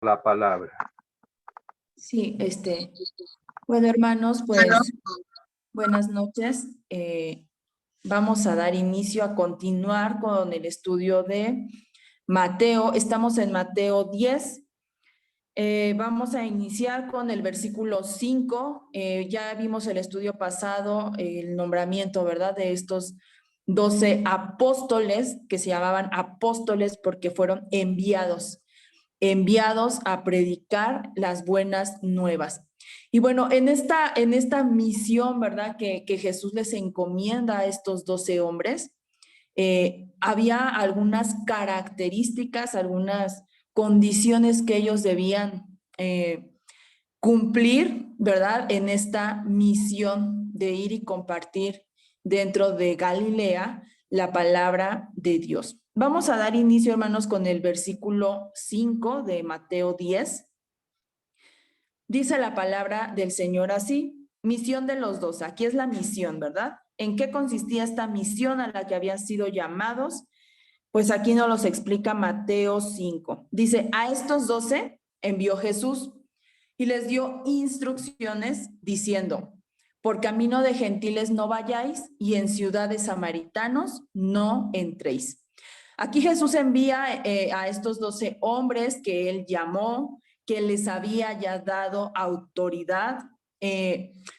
la palabra. Sí, bueno, hermanos, pues buenas noches. Vamos a dar inicio a continuar con el estudio de Mateo. Estamos en Mateo 10. Vamos a iniciar con el versículo 5. Ya vimos el estudio pasado, el nombramiento, ¿verdad? De estos 12 apóstoles que se llamaban apóstoles porque fueron enviados a predicar las buenas nuevas. Y bueno, en esta misión, ¿verdad? Que Jesús les encomienda a estos 12 hombres, había algunas características, algunas condiciones que ellos debían cumplir, ¿verdad? En esta misión de ir y compartir dentro de Galilea la palabra de Dios. Vamos a dar inicio, hermanos, con el versículo 5 de Mateo 10. Dice la palabra del Señor así: misión de los 12. Aquí es la misión, ¿verdad? ¿En qué consistía esta misión a la que habían sido llamados? Pues aquí nos los explica Mateo 5. Dice: a estos 12 envió Jesús y les dio instrucciones diciendo: por camino de gentiles no vayáis y en ciudades samaritanos no entréis. Aquí Jesús envía a estos 12 hombres que él llamó, que les había ya dado autoridad,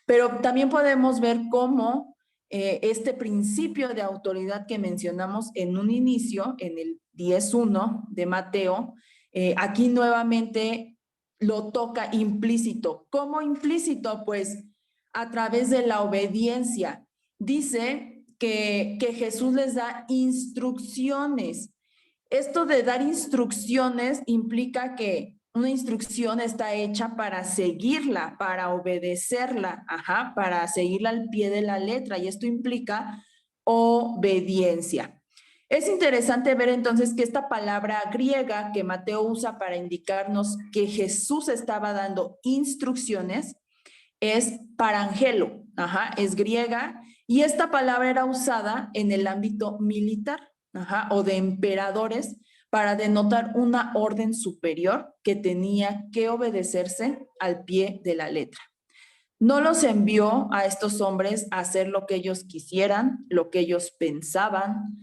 pero también podemos ver cómo este principio de autoridad que mencionamos en un inicio, en el 10.1 de Mateo, aquí nuevamente lo toca implícito. ¿Cómo implícito? Pues a través de la obediencia. Dice que Jesús les da instrucciones. Esto de dar instrucciones implica que una instrucción está hecha para seguirla, para obedecerla, para seguirla al pie de la letra, y esto implica obediencia. Es interesante ver entonces que esta palabra griega que Mateo usa para indicarnos que Jesús estaba dando instrucciones es parangelo, es griega, y esta palabra era usada en el ámbito militar, o de emperadores, para denotar una orden superior que tenía que obedecerse al pie de la letra. No los envió a estos hombres a hacer lo que ellos quisieran, lo que ellos pensaban,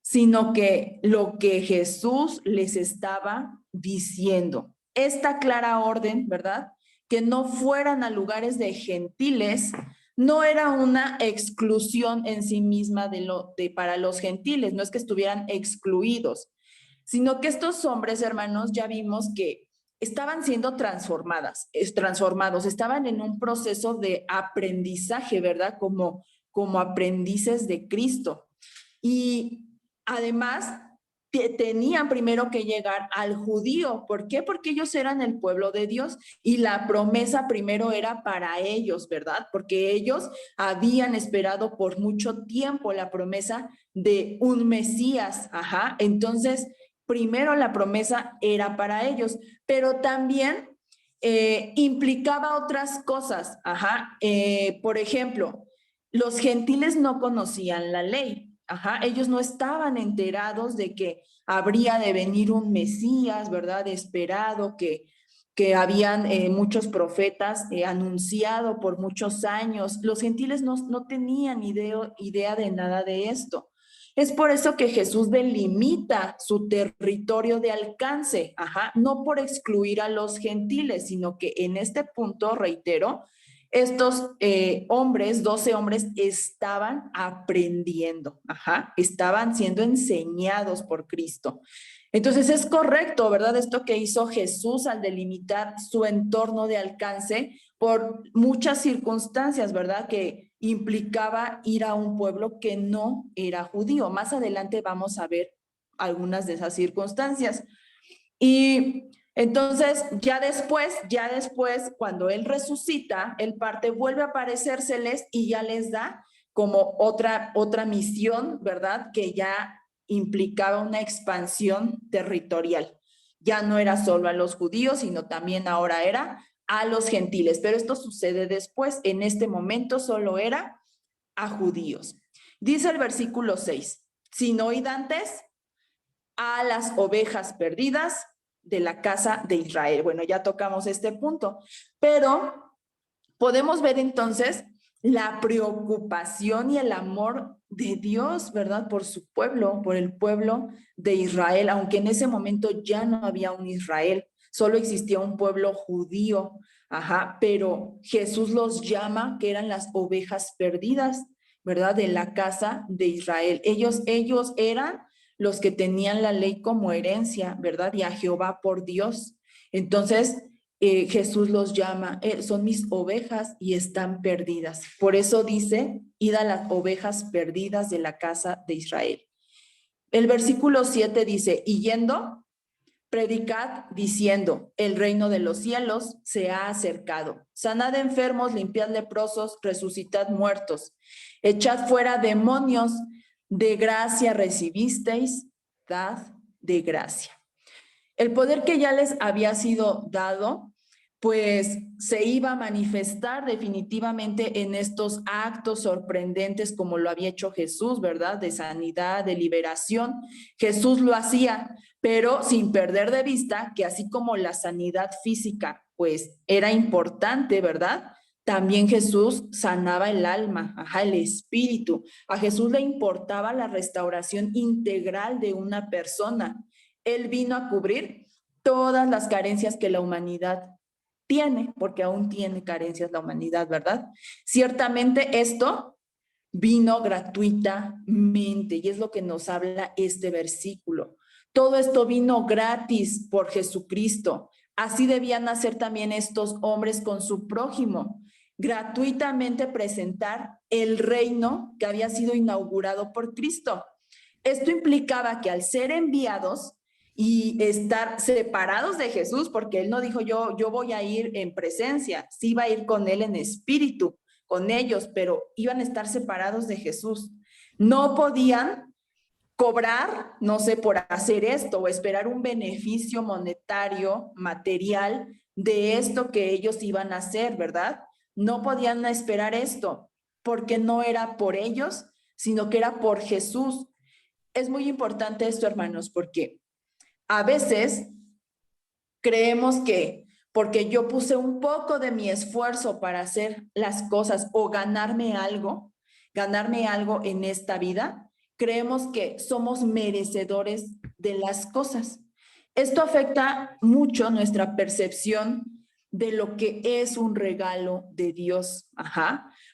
sino que lo que Jesús les estaba diciendo. Esta clara orden, ¿verdad? Que no fueran a lugares de gentiles, no era una exclusión en sí misma para los gentiles, no es que estuvieran excluidos, sino que estos hombres, hermanos, ya vimos que estaban siendo transformados, estaban en un proceso de aprendizaje, ¿verdad? Como aprendices de Cristo. Y además tenían primero que llegar al judío. ¿Por qué? Porque ellos eran el pueblo de Dios y la promesa primero era para ellos, ¿verdad? Porque ellos habían esperado por mucho tiempo la promesa de un Mesías, Entonces, primero la promesa era para ellos, pero también implicaba otras cosas, por ejemplo, los gentiles no conocían la ley, ellos no estaban enterados de que habría de venir un Mesías, ¿verdad? Esperado, que habían muchos profetas anunciado por muchos años. Los gentiles no tenían idea de nada de esto. Es por eso que Jesús delimita su territorio de alcance, no por excluir a los gentiles, sino que en este punto, reitero, estos hombres, 12 hombres, estaban aprendiendo, estaban siendo enseñados por Cristo. Entonces es correcto, ¿verdad? Esto que hizo Jesús al delimitar su entorno de alcance por muchas circunstancias, ¿verdad? Que implicaba ir a un pueblo que no era judío. Más adelante vamos a ver algunas de esas circunstancias. Y entonces, ya después, cuando él resucita, él parte, vuelve a aparecérseles y ya les da como otra misión, ¿verdad? Que ya implicaba una expansión territorial. Ya no era solo a los judíos, sino también ahora era a los gentiles. Pero esto sucede después. En este momento solo era a judíos. Dice el versículo 6, sino oíd antes a las ovejas perdidas de la casa de Israel. Bueno, ya tocamos este punto, pero podemos ver entonces la preocupación y el amor de Dios, ¿verdad? Por su pueblo, por el pueblo de Israel, aunque en ese momento ya no había un Israel, solo existía un pueblo judío, pero Jesús los llama que eran las ovejas perdidas, ¿verdad? De la casa de Israel. Ellos eran los que tenían la ley como herencia, ¿verdad? Y a Jehová por Dios. Entonces, Jesús los llama, son mis ovejas y están perdidas. Por eso dice, id a las ovejas perdidas de la casa de Israel. El versículo 7 dice, y yendo, predicad diciendo, el reino de los cielos se ha acercado. Sanad enfermos, limpiad leprosos, resucitad muertos, echad fuera demonios, de gracia recibisteis, dad de gracia. El poder que ya les había sido dado, pues se iba a manifestar definitivamente en estos actos sorprendentes como lo había hecho Jesús, ¿verdad? De sanidad, de liberación. Jesús lo hacía, pero sin perder de vista que así como la sanidad física, pues era importante, ¿verdad? También Jesús sanaba el alma, el espíritu. A Jesús le importaba la restauración integral de una persona. Él vino a cubrir todas las carencias que la humanidad tiene, porque aún tiene carencias la humanidad, ¿verdad? Ciertamente esto vino gratuitamente y es lo que nos habla este versículo. Todo esto vino gratis por Jesucristo. Así debían hacer también estos hombres con su prójimo, gratuitamente presentar el reino que había sido inaugurado por Cristo. Esto implicaba que al ser enviados y estar separados de Jesús, porque él no dijo yo voy a ir en presencia, sí iba a ir con él en espíritu, con ellos, pero iban a estar separados de Jesús. No podían cobrar, no sé, por hacer esto o esperar un beneficio monetario, material de esto que ellos iban a hacer, ¿verdad? No podían esperar esto porque no era por ellos, sino que era por Jesús. Es muy importante esto, hermanos, porque a veces creemos que porque yo puse un poco de mi esfuerzo para hacer las cosas o ganarme algo en esta vida, creemos que somos merecedores de las cosas. Esto afecta mucho nuestra percepción de lo que es un regalo de Dios,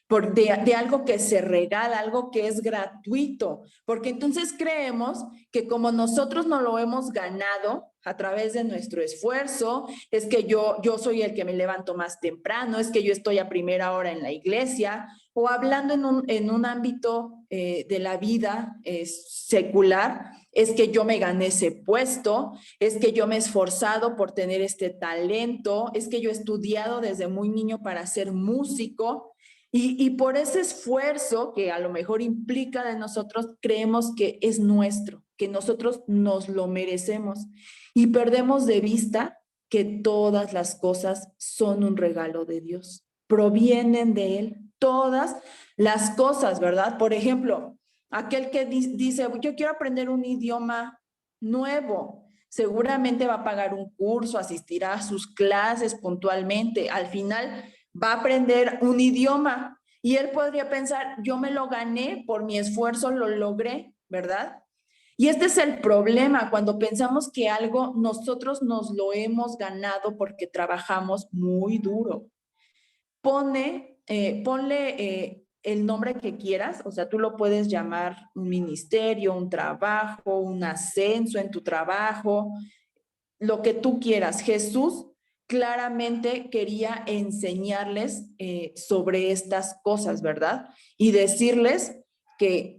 de algo que se regala, algo que es gratuito, porque entonces creemos que como nosotros no lo hemos ganado a través de nuestro esfuerzo, es que yo soy el que me levanto más temprano, es que yo estoy a primera hora en la iglesia, o hablando en un ámbito de la vida secular, es que yo me gané ese puesto, es que yo me he esforzado por tener este talento, es que yo he estudiado desde muy niño para ser músico, y por ese esfuerzo que a lo mejor implica de nosotros, creemos que es nuestro, que nosotros nos lo merecemos y perdemos de vista que todas las cosas son un regalo de Dios, provienen de Él, todas las cosas, ¿verdad? Por ejemplo, aquel que dice, yo quiero aprender un idioma nuevo, seguramente va a pagar un curso, asistirá a sus clases puntualmente, al final va a aprender un idioma y él podría pensar, yo me lo gané por mi esfuerzo, lo logré, ¿verdad? Y este es el problema cuando pensamos que algo nosotros nos lo hemos ganado porque trabajamos muy duro. Ponle el nombre que quieras, o sea, tú lo puedes llamar un ministerio, un trabajo, un ascenso en tu trabajo, lo que tú quieras. Jesús claramente quería enseñarles sobre estas cosas, ¿verdad? Y decirles que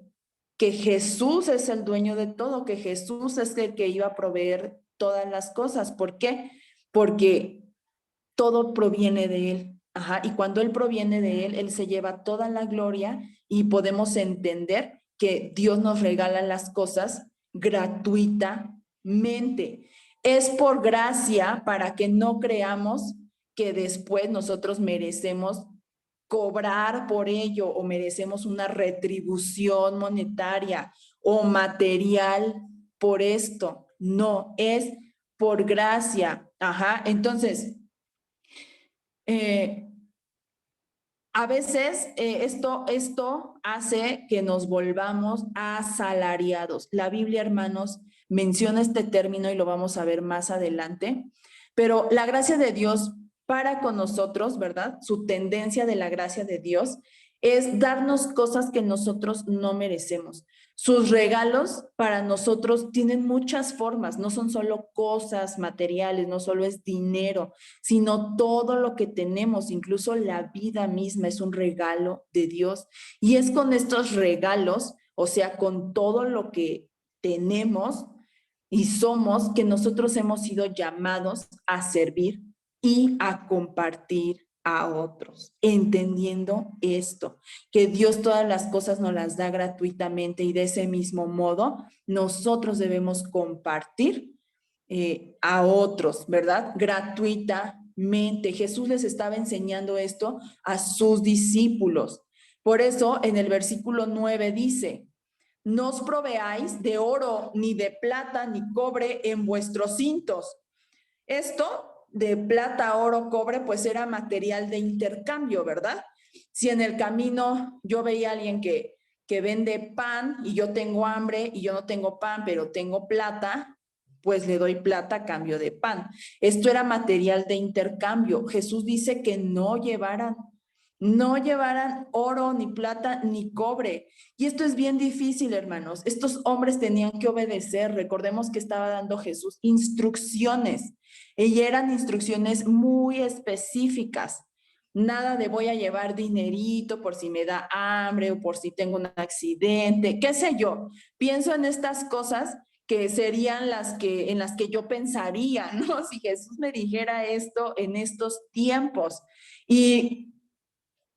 Jesús es el dueño de todo, que Jesús es el que iba a proveer todas las cosas. ¿Por qué? Porque todo proviene de Él. Y cuando Él proviene de Él, Él se lleva toda la gloria y podemos entender que Dios nos regala las cosas gratuitamente. Es por gracia para que no creamos que después nosotros merecemos cobrar por ello o merecemos una retribución monetaria o material por esto. No, es por gracia. Ajá, entonces, a veces esto hace que nos volvamos asalariados. La Biblia, hermanos, menciona este término y lo vamos a ver más adelante, pero la gracia de Dios para con nosotros, ¿verdad? Su tendencia de la gracia de Dios es darnos cosas que nosotros no merecemos. Sus regalos para nosotros tienen muchas formas, no son solo cosas materiales, no solo es dinero, sino todo lo que tenemos, incluso la vida misma es un regalo de Dios. Y es con estos regalos, o sea, con todo lo que tenemos y somos, que nosotros hemos sido llamados a servir y a compartir a otros, entendiendo esto, que Dios todas las cosas nos las da gratuitamente y de ese mismo modo nosotros debemos compartir a otros, ¿verdad? Gratuitamente. Jesús les estaba enseñando esto a sus discípulos. Por eso en el versículo 9 dice, no os proveáis de oro, ni de plata, ni cobre en vuestros cintos. Esto de plata, oro, cobre, pues era material de intercambio, ¿verdad? Si en el camino yo veía a alguien que vende pan y yo tengo hambre y yo no tengo pan, pero tengo plata, pues le doy plata a cambio de pan. Esto era material de intercambio. Jesús dice que no llevaran oro, ni plata, ni cobre. Y esto es bien difícil, hermanos. Estos hombres tenían que obedecer. Recordemos que estaba dando Jesús instrucciones. Y eran instrucciones muy específicas. Nada de voy a llevar dinerito por si me da hambre o por si tengo un accidente, qué sé yo. Pienso en estas cosas que serían en las que yo pensaría, ¿no? Si Jesús me dijera esto en estos tiempos. Y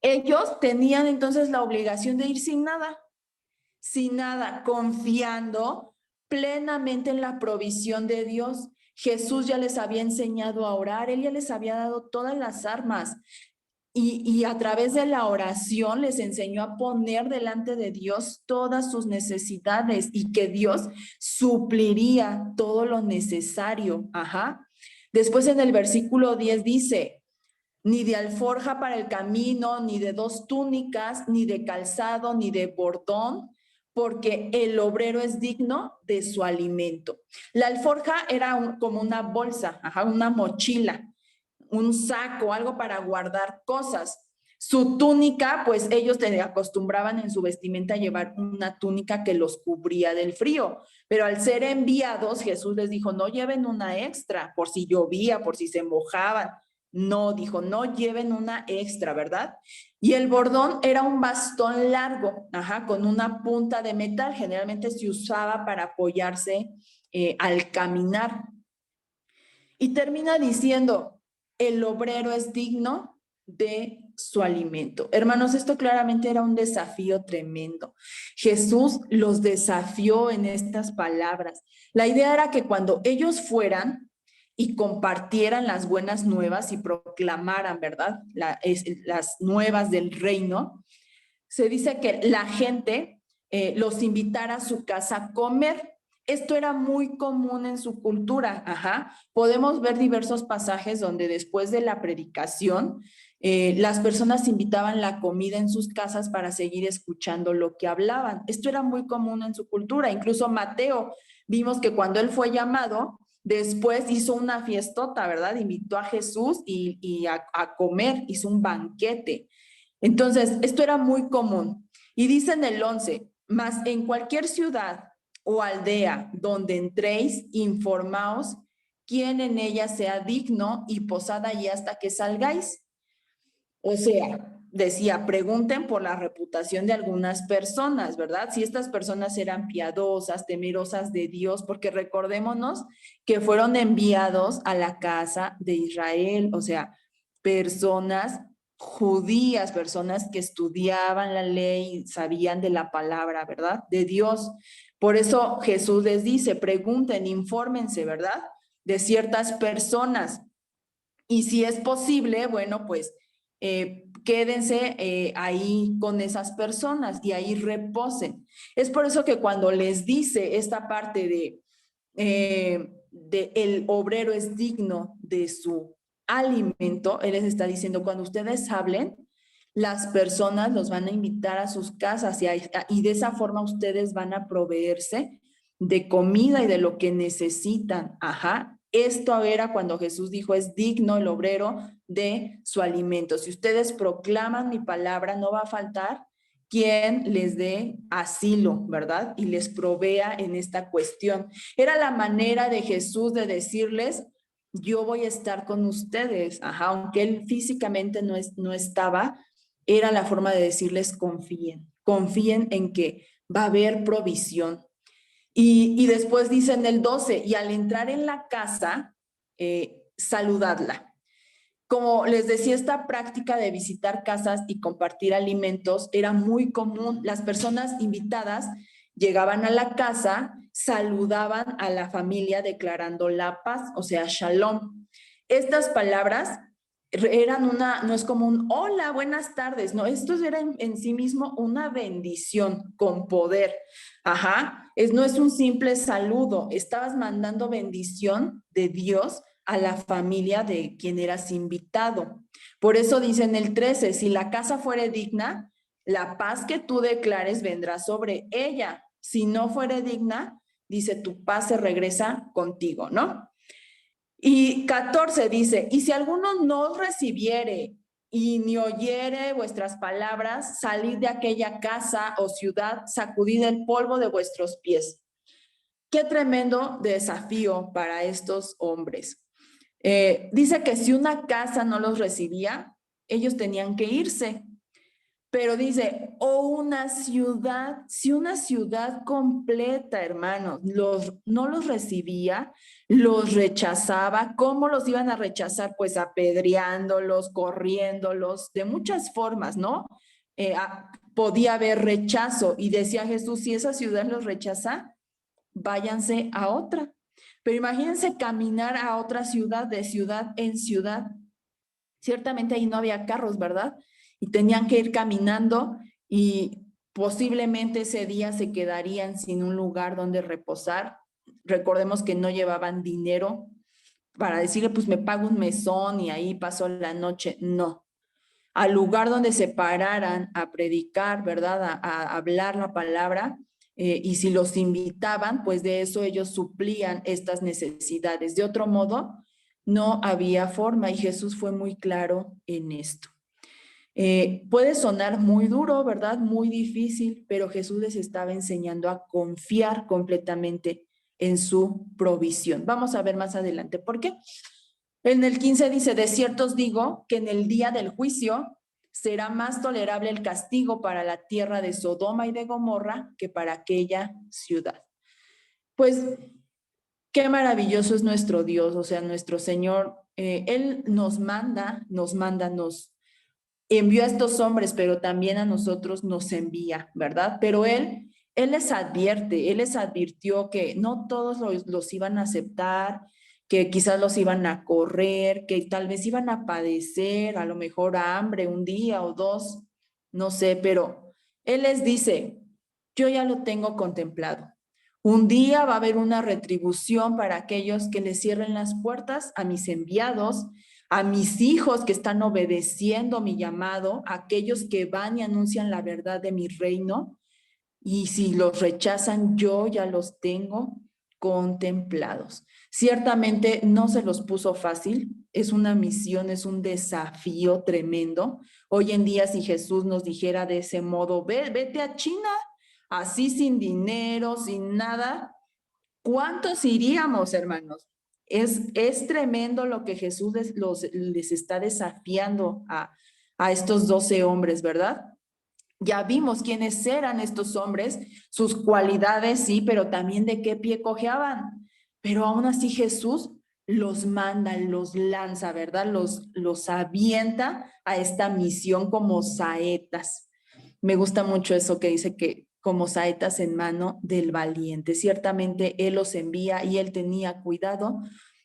ellos tenían entonces la obligación de ir sin nada, confiando plenamente en la provisión de Dios. Jesús ya les había enseñado a orar, Él ya les había dado todas las armas. Y a través de la oración les enseñó a poner delante de Dios todas sus necesidades y que Dios supliría todo lo necesario. Ajá. Después en el versículo 10 dice, ni de alforja para el camino, ni de 2 túnicas, ni de calzado, ni de bordón, porque el obrero es digno de su alimento. La alforja era como una bolsa, ajá, una mochila, un saco, algo para guardar cosas. Su túnica, pues ellos acostumbraban en su vestimenta a llevar una túnica que los cubría del frío, pero al ser enviados, Jesús les dijo, no lleven una extra por si llovía, por si se mojaban. No, dijo, no lleven una extra, ¿verdad? Y el bordón era un bastón largo, ajá, con una punta de metal, generalmente se usaba para apoyarse al caminar. Y termina diciendo, el obrero es digno de su alimento. Hermanos, esto claramente era un desafío tremendo. Jesús los desafió en estas palabras. La idea era que cuando ellos fueran y compartieran las buenas nuevas y proclamaran, ¿verdad? Las nuevas del reino, se dice que la gente los invitara a su casa a comer. Esto era muy común en su cultura. Ajá. Podemos ver diversos pasajes donde después de la predicación, las personas invitaban la comida en sus casas para seguir escuchando lo que hablaban. Esto era muy común en su cultura. Incluso Mateo, vimos que cuando él fue llamado, después hizo una fiestota, ¿verdad? Invitó a Jesús y a comer, hizo un banquete. Entonces, esto era muy común. Y dice en el 11, mas en cualquier ciudad o aldea donde entréis, informaos quién en ella sea digno y posad allí hasta que salgáis. O sea, decía, pregunten por la reputación de algunas personas, ¿verdad? Si estas personas eran piadosas, temerosas de Dios, porque recordémonos que fueron enviados a la casa de Israel, o sea, personas judías, personas que estudiaban la ley, sabían de la palabra, ¿verdad? De Dios. Por eso Jesús les dice, pregunten, infórmense, ¿verdad? De ciertas personas. Y si es posible, bueno, pues quédense ahí con esas personas y ahí reposen. Es por eso que cuando les dice esta parte de el obrero es digno de su alimento, Él les está diciendo, cuando ustedes hablen, las personas los van a invitar a sus casas y de esa forma ustedes van a proveerse de comida y de lo que necesitan. Ajá. Esto era cuando Jesús dijo, es digno el obrero de su alimento. Si ustedes proclaman mi palabra, no va a faltar quien les dé asilo, ¿verdad? Y les provea en esta cuestión. Era la manera de Jesús de decirles, yo voy a estar con ustedes. Ajá, aunque él físicamente no estaba, era la forma de decirles confíen en que va a haber provisión. Y después dice en el 12, y al entrar en la casa, saludadla. Como les decía, esta práctica de visitar casas y compartir alimentos era muy común. Las personas invitadas llegaban a la casa, saludaban a la familia declarando la paz, o sea, shalom. Estas palabras eran no es como un hola, buenas tardes, no, esto era en sí mismo una bendición con poder. Ajá, no es un simple saludo, estabas mandando bendición de Dios a la familia de quien eras invitado. Por eso dice en el 13, si la casa fuere digna, la paz que tú declares vendrá sobre ella. Si no fuere digna, dice, tu paz se regresa contigo, ¿no? Y 14 dice, y si alguno no os recibiere y ni oyere vuestras palabras, salid de aquella casa o ciudad, sacudid el polvo de vuestros pies. Qué tremendo desafío para estos hombres. Dice que si una casa no los recibía, ellos tenían que irse. Pero dice, o una ciudad, si una ciudad completa, hermanos, no los recibía, los rechazaba, ¿cómo los iban a rechazar? Pues apedreándolos, corriéndolos, de muchas formas, ¿no? Podía haber rechazo y decía Jesús, si esa ciudad los rechaza, váyanse a otra. Pero imagínense caminar a otra ciudad, de ciudad en ciudad. Ciertamente ahí no había carros, ¿verdad? Y tenían que ir caminando y posiblemente ese día se quedarían sin un lugar donde reposar. Recordemos que no llevaban dinero para decirle, pues me pago un mesón y ahí pasó la noche. No. Al lugar donde se pararan a predicar, ¿verdad? A hablar la palabra, y si los invitaban, pues de eso ellos suplían estas necesidades. De otro modo, no había forma y Jesús fue muy claro en esto. Puede sonar muy duro, ¿verdad? Muy difícil, pero Jesús les estaba enseñando a confiar completamente en su provisión. Vamos a ver más adelante por qué. En el 15 dice, de cierto os digo que en el día del juicio será más tolerable el castigo para la tierra de Sodoma y de Gomorra que para aquella ciudad. Pues qué maravilloso es nuestro Dios, o sea, nuestro Señor. Él nos envió a estos hombres, pero también a nosotros nos envía, ¿verdad? Pero Él les advirtió que no todos los iban a aceptar, que quizás los iban a correr, que tal vez iban a padecer, a lo mejor hambre un día o dos, no sé, pero Él les dice, yo ya lo tengo contemplado. Un día va a haber una retribución para aquellos que le cierren las puertas a mis enviados, a mis hijos que están obedeciendo mi llamado, a aquellos que van y anuncian la verdad de mi reino. Y si los rechazan, yo ya los tengo contemplados. Ciertamente no se los puso fácil, es una misión, es un desafío tremendo. Hoy en día, si Jesús nos dijera de ese modo, vete a China, así sin dinero, sin nada, ¿cuántos iríamos, hermanos? Es tremendo lo que Jesús les está desafiando a estos 12 hombres, ¿verdad? Ya vimos quiénes eran estos hombres, sus cualidades, sí, pero también de qué pie cojeaban. Pero aún así Jesús los manda, los lanza, ¿verdad? Los avienta a esta misión como saetas. Me gusta mucho eso que dice que como saetas en mano del valiente. Ciertamente Él los envía y Él tenía cuidado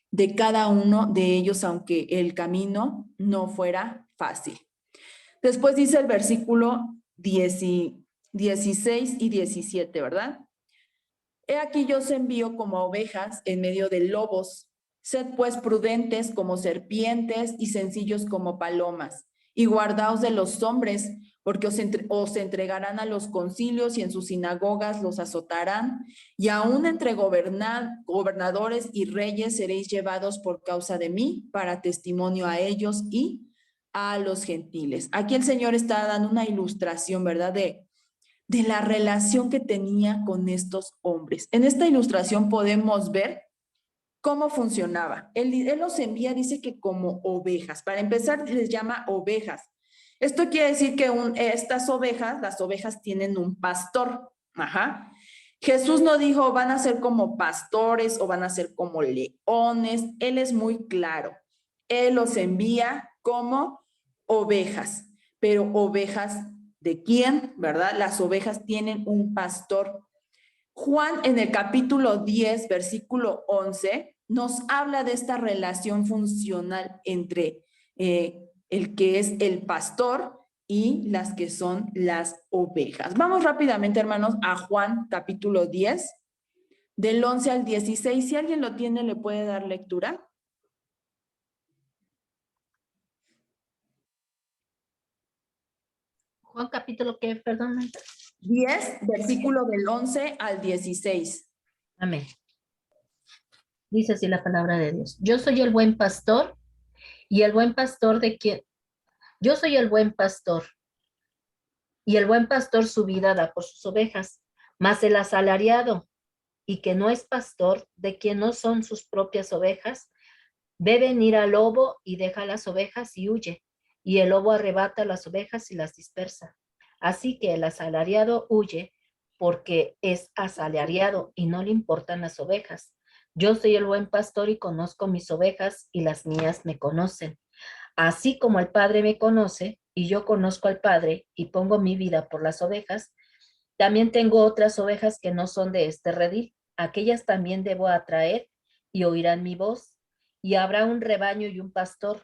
de cada uno de ellos, aunque el camino no fuera fácil. Después dice el versículo 16 y 17, ¿verdad? He aquí yo os envío como ovejas en medio de lobos. Sed pues prudentes como serpientes y sencillos como palomas. Y guardaos de los hombres, porque os entregarán a los concilios y en sus sinagogas los azotarán. Y aún entre gobernadores y reyes seréis llevados por causa de mí, para testimonio a ellos y a los gentiles. Aquí el Señor está dando una ilustración, ¿verdad? De la relación que tenía con estos hombres. En esta ilustración podemos ver cómo funcionaba. Él los envía, dice que como ovejas. Para empezar, les llama ovejas. Esto quiere decir que estas ovejas, las ovejas tienen un pastor. Ajá. Jesús no dijo van a ser como pastores o van a ser como leones. Él es muy claro. Él los envía como ovejas, pero ovejas ¿de quién? ¿Verdad? Las ovejas tienen un pastor. Juan en el capítulo 10, versículo 11, nos habla de esta relación funcional entre el que es el pastor y las que son las ovejas. Vamos rápidamente, hermanos, a Juan capítulo 10, del 11 al 16. Si alguien lo tiene, le puede dar lectura. Juan capítulo ¿qué? Perdón. 10, versículo del 11 al 16. Amén. Dice así la palabra de Dios. Yo soy el buen pastor y el buen pastor de quien... Yo soy el buen pastor y el buen pastor su vida da por sus ovejas, mas el asalariado y que no es pastor, de quien no son sus propias ovejas, ve venir al lobo y deja las ovejas y huye, y el lobo arrebata las ovejas y las dispersa. Así que el asalariado huye porque es asalariado y no le importan las ovejas. Yo soy el buen pastor y conozco mis ovejas y las mías me conocen. Así como el Padre me conoce y yo conozco al Padre y pongo mi vida por las ovejas, también tengo otras ovejas que no son de este redil. Aquellas también debo atraer y oirán mi voz. Y habrá un rebaño y un pastor.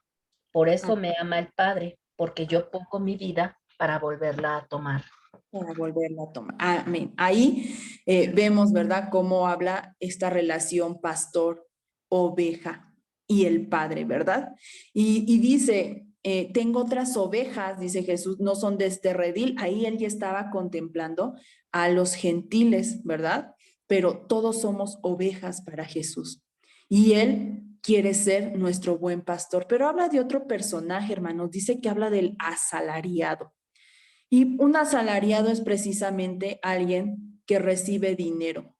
Por eso me ama el Padre, porque yo pongo mi vida para volverla a tomar. Para volverla a tomar. Amén. Ahí vemos, ¿verdad?, cómo habla esta relación pastor-oveja y el Padre, ¿verdad? Y dice, tengo otras ovejas, dice Jesús, no son de este redil. Ahí él ya estaba contemplando a los gentiles, ¿verdad? Pero todos somos ovejas para Jesús. Y él quiere ser nuestro buen pastor. Pero habla de otro personaje, hermanos. Dice que habla del asalariado. Y un asalariado es precisamente alguien que recibe dinero,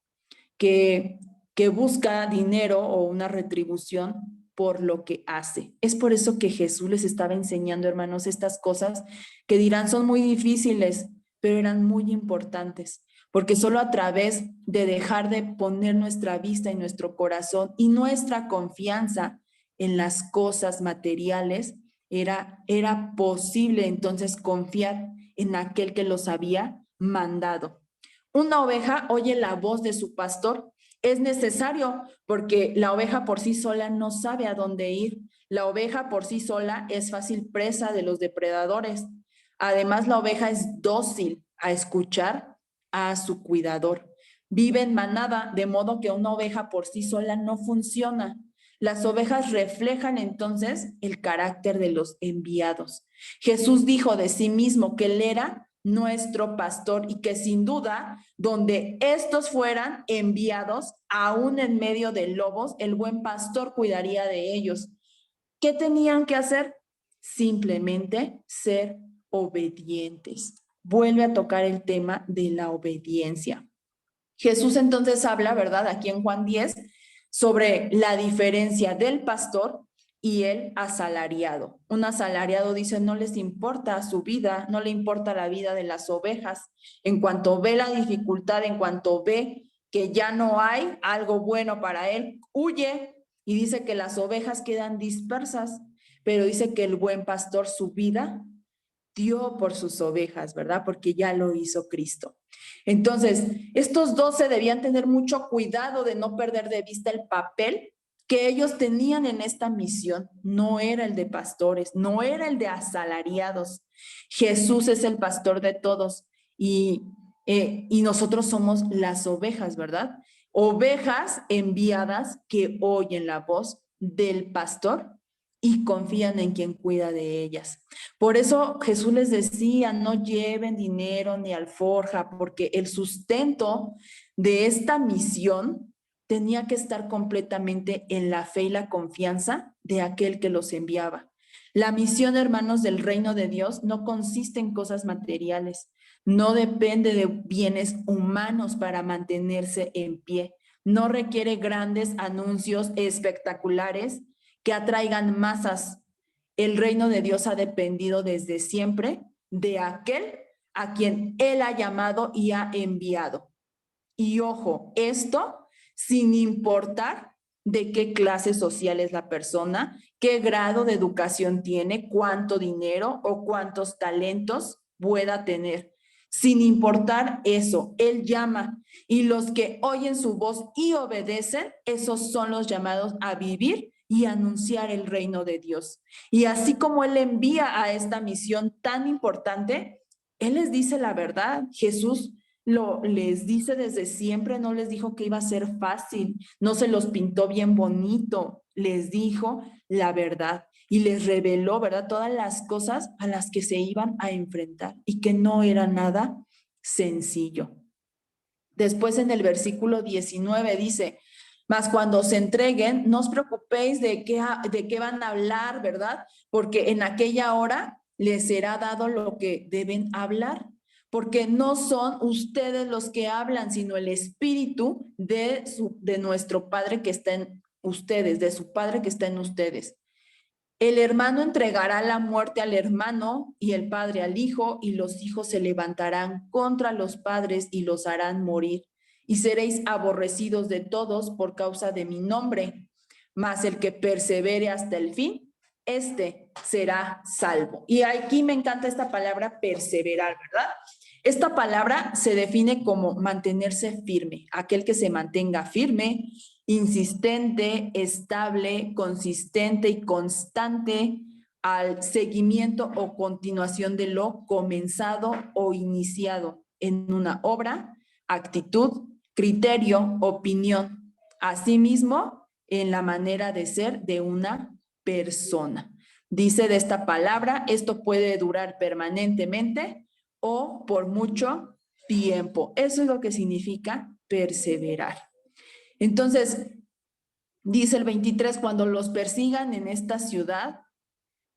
que, que busca dinero o una retribución por lo que hace. Es por eso que Jesús les estaba enseñando, hermanos, estas cosas que dirán son muy difíciles, pero eran muy importantes, porque solo a través de dejar de poner nuestra vista y nuestro corazón y nuestra confianza en las cosas materiales, era posible entonces confiar en aquel que los había mandado. Una oveja oye la voz de su pastor. Es necesario porque la oveja por sí sola no sabe a dónde ir. La oveja por sí sola es fácil presa de los depredadores. Además, la oveja es dócil a escuchar a su cuidador. Vive en manada, de modo que una oveja por sí sola no funciona. Las ovejas reflejan entonces el carácter de los enviados. Jesús dijo de sí mismo que él era nuestro pastor y que sin duda, donde estos fueran enviados, aún en medio de lobos, el buen pastor cuidaría de ellos. ¿Qué tenían que hacer? Simplemente ser obedientes. Vuelve a tocar el tema de la obediencia. Jesús entonces habla, ¿verdad? Aquí en Juan 10, sobre la diferencia del pastor y el asalariado. Un asalariado dice, no les importa su vida, no le importa la vida de las ovejas. En cuanto ve la dificultad, en cuanto ve que ya no hay algo bueno para él, huye y dice que las ovejas quedan dispersas, pero dice que el buen pastor su vida dio por sus ovejas, ¿verdad? Porque ya lo hizo Cristo. Entonces, estos 12 debían tener mucho cuidado de no perder de vista el papel que ellos tenían en esta misión. No era el de pastores, no era el de asalariados. Jesús es el pastor de todos y y nosotros somos las ovejas, ¿verdad? Ovejas enviadas que oyen la voz del pastor y confían en quien cuida de ellas. Por eso Jesús les decía, no lleven dinero ni alforja, porque el sustento de esta misión tenía que estar completamente en la fe y la confianza de aquel que los enviaba. La misión, hermanos, del reino de Dios no consiste en cosas materiales, no depende de bienes humanos para mantenerse en pie, no requiere grandes anuncios espectaculares que atraigan masas. El reino de Dios ha dependido desde siempre de aquel a quien Él ha llamado y ha enviado. Y ojo, esto sin importar de qué clase social es la persona, qué grado de educación tiene, cuánto dinero o cuántos talentos pueda tener. Sin importar eso, Él llama y los que oyen su voz y obedecen, esos son los llamados a vivir y anunciar el reino de Dios. Y así como Él envía a esta misión tan importante, Él les dice la verdad. Jesús les dice desde siempre, no les dijo que iba a ser fácil, no se los pintó bien bonito, les dijo la verdad y les reveló, ¿verdad? Todas las cosas a las que se iban a enfrentar y que no era nada sencillo. Después en el versículo 19 dice, mas cuando se entreguen, no os preocupéis de qué van a hablar, ¿verdad? Porque en aquella hora les será dado lo que deben hablar, porque no son ustedes los que hablan, sino el Espíritu de nuestro Padre que está en ustedes, de su Padre que está en ustedes. El hermano entregará la muerte al hermano y el padre al hijo, y los hijos se levantarán contra los padres y los harán morir. Y seréis aborrecidos de todos por causa de mi nombre. Mas el que persevere hasta el fin, este será salvo. Y aquí me encanta esta palabra perseverar, ¿verdad? Esta palabra se define como mantenerse firme, aquel que se mantenga firme, insistente, estable, consistente y constante al seguimiento o continuación de lo comenzado o iniciado en una obra, actitud, criterio, opinión. Asimismo, en la manera de ser de una persona. Dice de esta palabra, esto puede durar permanentemente o por mucho tiempo. Eso es lo que significa perseverar. Entonces, dice el 23, cuando los persigan en esta ciudad,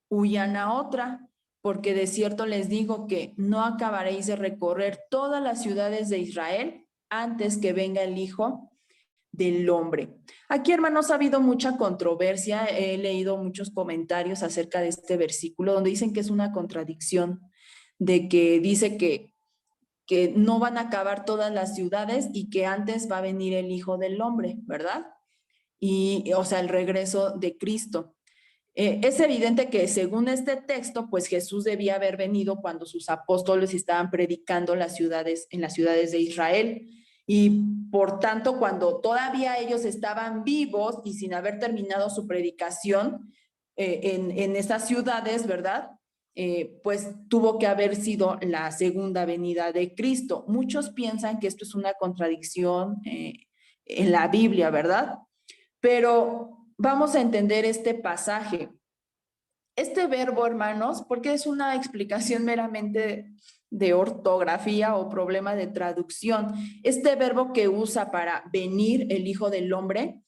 huyan a otra, porque de cierto les digo que no acabaréis de recorrer todas las ciudades de Israel antes que venga el Hijo del Hombre. Aquí, hermanos, ha habido mucha controversia. He leído muchos comentarios acerca de este versículo donde dicen que es una contradicción, de que dice que no van a acabar todas las ciudades y que antes va a venir el Hijo del Hombre, ¿verdad? Y, o sea, el regreso de Cristo. Es evidente que según este texto, pues Jesús debía haber venido cuando sus apóstoles estaban predicando en las ciudades de Israel. Y por tanto, cuando todavía ellos estaban vivos y sin haber terminado su predicación en esas ciudades, ¿verdad? Pues tuvo que haber sido la segunda venida de Cristo. Muchos piensan que esto es una contradicción en la Biblia, ¿verdad? Pero vamos a entender este pasaje. Este verbo, hermanos, porque es una explicación meramente de ortografía o problema de traducción. Este verbo que usa para venir el Hijo del Hombre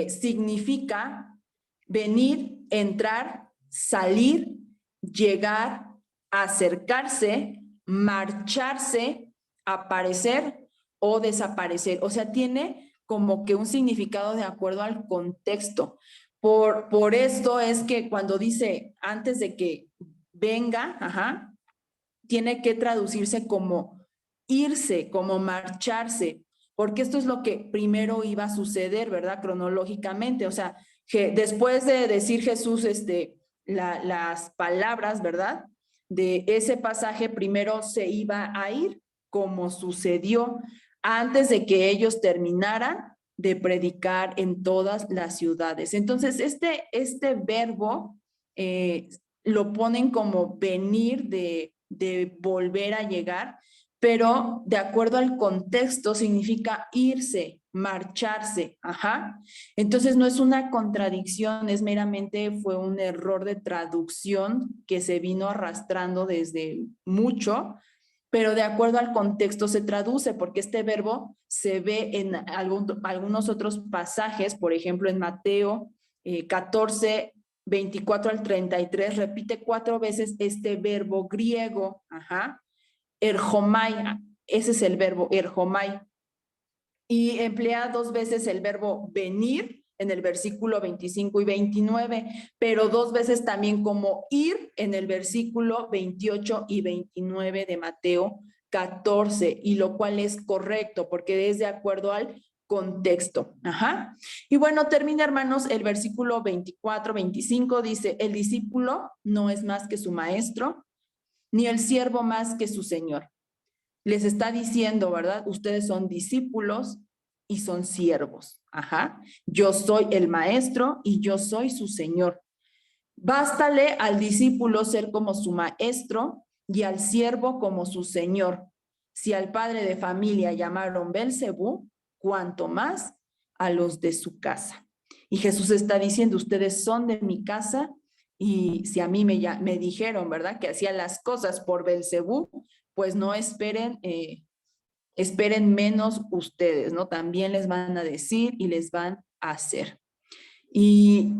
significa venir, entrar, salir, llegar, acercarse, marcharse, aparecer o desaparecer. O sea, tiene como que un significado de acuerdo al contexto. Por esto es que cuando dice antes de que venga, tiene que traducirse como irse, como marcharse, porque esto es lo que primero iba a suceder, ¿verdad? Cronológicamente, o sea, que después de decir Jesús las palabras, ¿verdad? De ese pasaje, primero se iba a ir, como sucedió antes de que ellos terminaran de predicar en todas las ciudades. Entonces, este verbo lo ponen como venir de volver a llegar, pero de acuerdo al contexto significa irse, marcharse, ajá. Entonces no es una contradicción, es meramente fue un error de traducción que se vino arrastrando desde mucho, pero de acuerdo al contexto se traduce, porque este verbo se ve en algunos otros pasajes, por ejemplo en Mateo 14, 24 al 33, repite 4 veces este verbo griego, ajá, erjomai, ese es el verbo erjomai, y emplea 2 veces el verbo venir en el versículo 25 y 29, pero 2 veces también como ir en el versículo 28 y 29 de Mateo 14, y lo cual es correcto porque es de acuerdo al contexto. Ajá. Y bueno, termina, hermanos, el versículo 24, 25 dice, el discípulo no es más que su maestro, ni el siervo más que su señor. Les está diciendo, ¿verdad? Ustedes son discípulos y son siervos. Ajá. Yo soy el maestro y yo soy su señor. Bástale al discípulo ser como su maestro y al siervo como su señor. Si al padre de familia llamaron Belcebú, cuanto más a los de su casa. Y Jesús está diciendo, ustedes son de mi casa, y si a mí me dijeron, ¿verdad?, que hacía las cosas por Belcebú, pues no esperen, esperen menos ustedes, ¿no? También les van a decir y les van a hacer. Y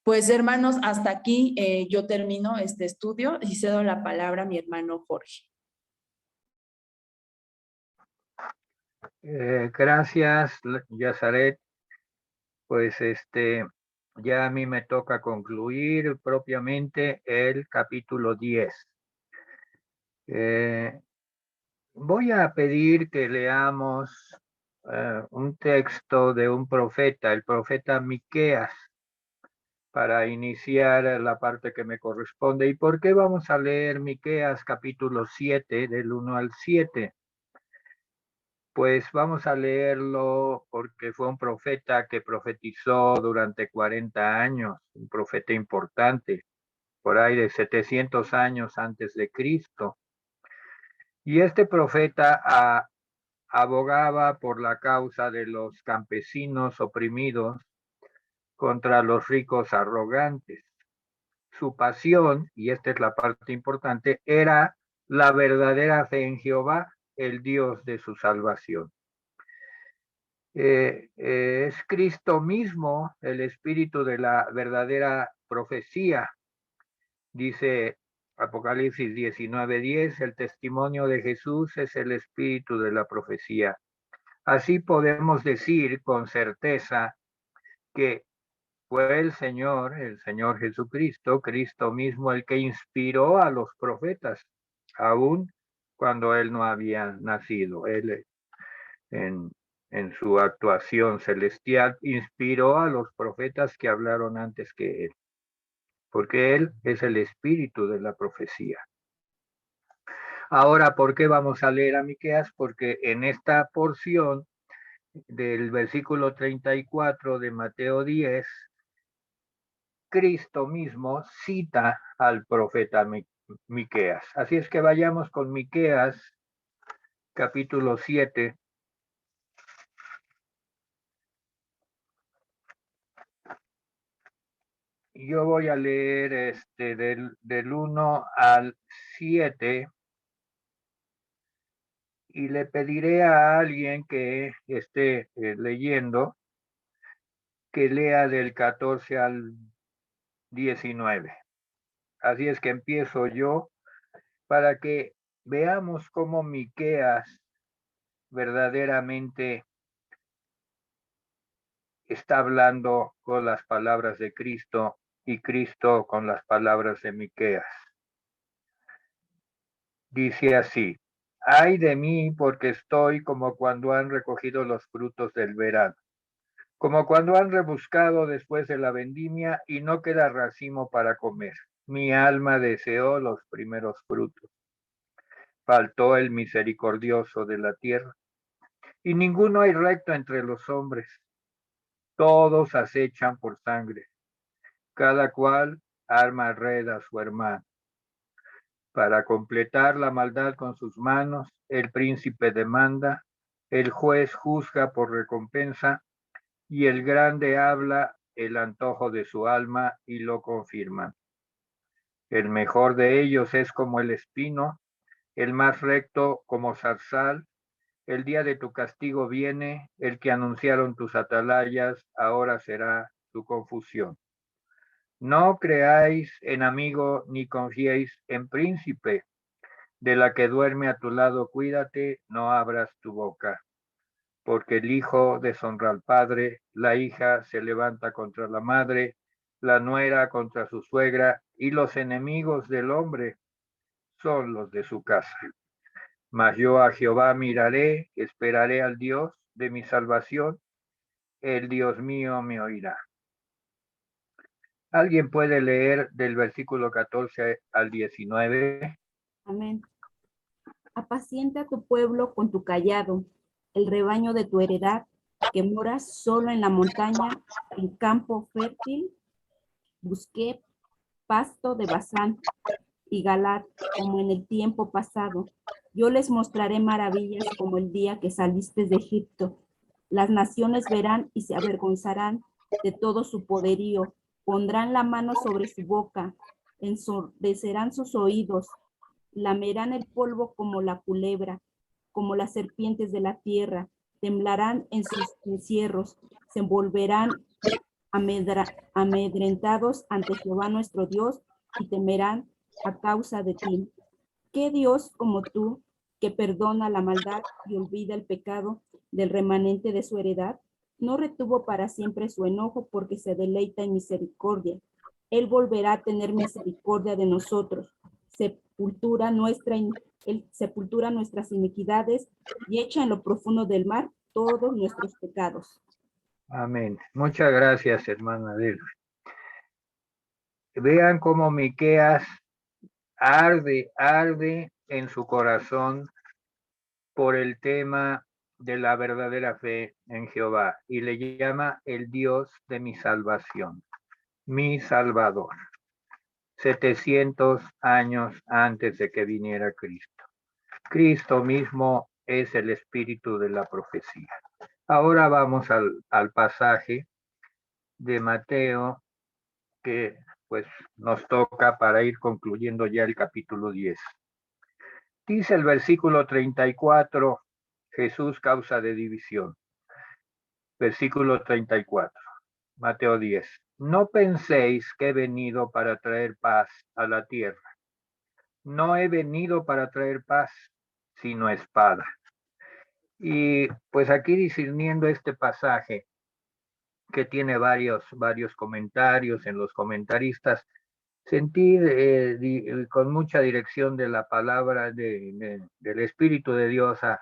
pues, hermanos, hasta aquí yo termino este estudio y cedo la palabra a mi hermano Jorge. Gracias, Yazaret. Pues ya a mí me toca concluir propiamente el capítulo 10. Voy a pedir que leamos un texto de un profeta, el profeta Miqueas, para iniciar la parte que me corresponde. ¿Y por qué vamos a leer Miqueas capítulo 7, del 1 al 7? Pues vamos a leerlo porque fue un profeta que profetizó durante 40 años, un profeta importante, por ahí de 700 años antes de Cristo. Y este profeta abogaba por la causa de los campesinos oprimidos contra los ricos arrogantes. Su pasión, y esta es la parte importante, era la verdadera fe en Jehová, el Dios de su salvación. Es Cristo mismo el espíritu de la verdadera profecía. Dice Apocalipsis 19:10, el testimonio de Jesús es el espíritu de la profecía. Así podemos decir con certeza que fue el Señor Jesucristo, Cristo mismo, el que inspiró a los profetas, aún cuando él no había nacido. Él en su actuación celestial inspiró a los profetas que hablaron antes que él, porque él es el espíritu de la profecía. Ahora, ¿por qué vamos a leer a Miqueas? Porque en esta porción del versículo 34 de Mateo 10, Cristo mismo cita al profeta Miqueas. Así es que vayamos con Miqueas, capítulo 7. Yo voy a leer del 1 al 7 y le pediré a alguien que esté leyendo que lea del 14 al 19. Así es que empiezo yo para que veamos cómo Miqueas verdaderamente está hablando con las palabras de Cristo y Cristo con las palabras de Miqueas. Dice así: ay de mí, porque estoy como cuando han recogido los frutos del verano, como cuando han rebuscado después de la vendimia y no queda racimo para comer. Mi alma deseó los primeros frutos. Faltó el misericordioso de la tierra, y ninguno hay recto entre los hombres. Todos acechan por sangre, cada cual arma red a su hermano. Para completar la maldad con sus manos, el príncipe demanda, el juez juzga por recompensa, y el grande habla el antojo de su alma y lo confirma. El mejor de ellos es como el espino, el más recto como zarzal. El día de tu castigo viene, el que anunciaron tus atalayas, ahora será tu confusión. No creáis en amigo ni confiéis en príncipe. De la que duerme a tu lado, cuídate, no abras tu boca. Porque el hijo deshonra al padre, la hija se levanta contra la madre, la nuera contra su suegra, y los enemigos del hombre son los de su casa. Mas yo a Jehová miraré, esperaré al Dios de mi salvación, el Dios mío me oirá. ¿Alguien puede leer del versículo 14 al 19? Amén. Apacienta a tu pueblo con tu cayado, el rebaño de tu heredad, que moras solo en la montaña, en campo fértil. Busqué pasto de Basán y Galat, como en el tiempo pasado. Yo les mostraré maravillas como el día que saliste de Egipto. Las naciones verán y se avergonzarán de todo su poderío. Pondrán la mano sobre su boca, ensordecerán sus oídos, lamerán el polvo como la culebra, como las serpientes de la tierra, temblarán en sus encierros, se volverán amedrentados ante Jehová nuestro Dios y temerán a causa de ti. ¿Qué Dios como tú, que perdona la maldad y olvida el pecado del remanente de su heredad? No retuvo para siempre su enojo porque se deleita en misericordia. Él volverá a tener misericordia de nosotros. Sepultura nuestras iniquidades y echa en lo profundo del mar todos nuestros pecados. Amén. Muchas gracias, hermana Adela. Vean cómo Miqueas arde en su corazón por el tema de la verdadera fe en Jehová y le llama el Dios de mi salvación, mi Salvador, 700 años antes de que viniera Cristo. Cristo mismo es el espíritu de la profecía. Ahora vamos al pasaje de Mateo que pues nos toca para ir concluyendo ya el capítulo 10. Dice el versículo 34, Jesús causa de división. Versículo 34, Mateo 10. No penséis que he venido para traer paz a la tierra. No he venido para traer paz, sino espada. Y pues aquí discerniendo este pasaje, que tiene varios comentarios en los comentaristas, sentí con mucha dirección de la palabra del Espíritu de Dios a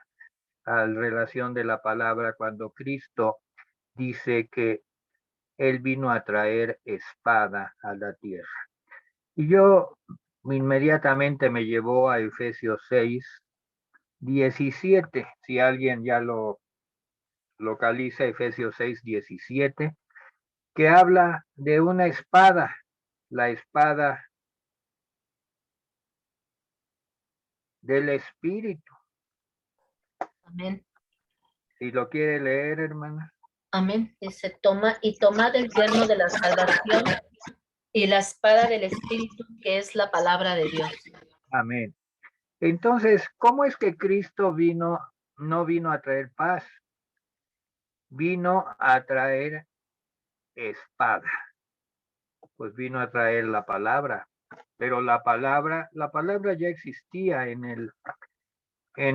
relación de la palabra cuando Cristo dice que Él vino a traer espada a la tierra. Y yo inmediatamente me llevó a Efesios 6:17. Si alguien ya lo localiza, Efesios 6:17, que habla de una espada, la espada del Espíritu. Amén. Si lo quiere leer, hermana. Amén. Dice, tomad el yerno de la salvación y la espada del Espíritu, que es la palabra de Dios. Amén. Entonces, ¿cómo es que Cristo no vino a traer paz? Vino a traer espada. Pues vino a traer la palabra. Pero la palabra ya existía en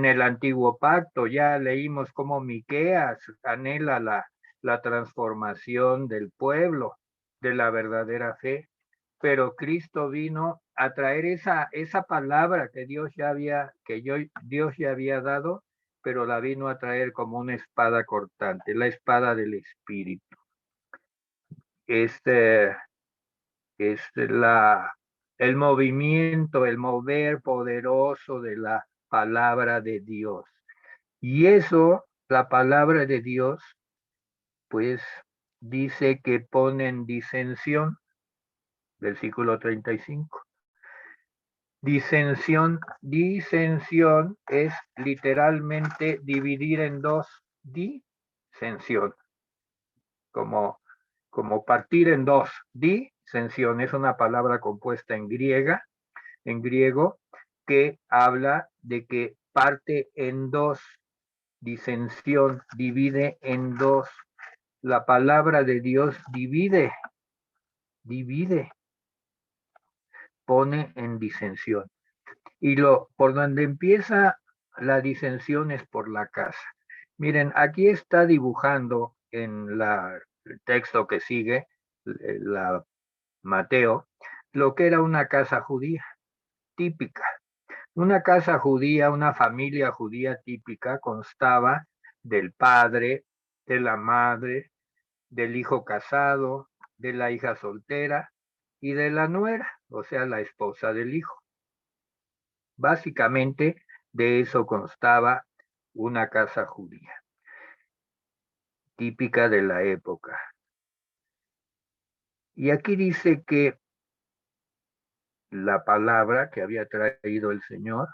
el antiguo pacto. Ya leímos cómo Miqueas anhela la transformación del pueblo, de la verdadera fe. Pero Cristo vino a traer esa palabra que Dios ya había dado, pero la vino a traer como una espada cortante, la espada del Espíritu. El movimiento, el mover poderoso de la palabra de Dios. Y eso, la palabra de Dios, pues dice que pone en disensión, versículo 35. Disensión es literalmente dividir en dos. Disensión. Como partir en dos. Disensión es una palabra compuesta en griego, que habla de que parte en dos. Disensión, divide en dos. La palabra de Dios divide, pone en disensión. Y por donde empieza la disensión es por la casa. Miren, aquí está dibujando en el texto que sigue, la Mateo, lo que era una casa judía típica. Una casa judía, una familia judía típica constaba del padre, de la madre, del hijo casado, de la hija soltera y de la nuera, o sea, la esposa del hijo. Básicamente de eso constaba una casa judía, típica de la época. Y aquí dice que la palabra que había traído el Señor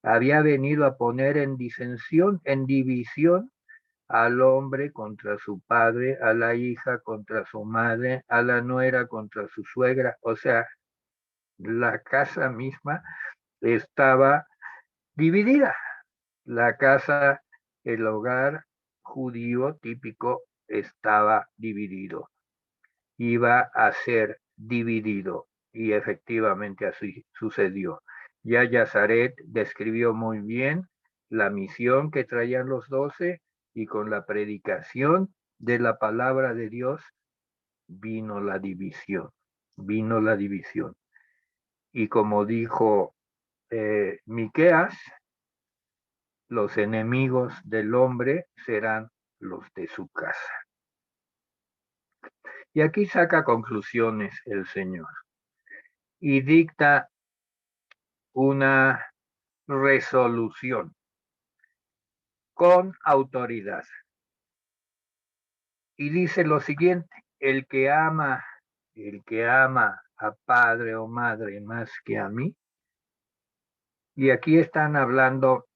había venido a poner en disensión, en división, al hombre contra su padre, a la hija contra su madre, a la nuera contra su suegra. O sea, la casa misma estaba dividida. La casa, el hogar judío típico estaba dividido. Iba a ser dividido. Y efectivamente así sucedió. Ya Yazaret describió muy bien la misión que traían los 12 y con la predicación de la palabra de Dios vino la división. Y como dijo Miqueas, los enemigos del hombre serán los de su casa. Y aquí saca conclusiones el Señor y dicta una resolución con autoridad. Y dice lo siguiente: el que ama a padre o madre más que a mí, y aquí están hablando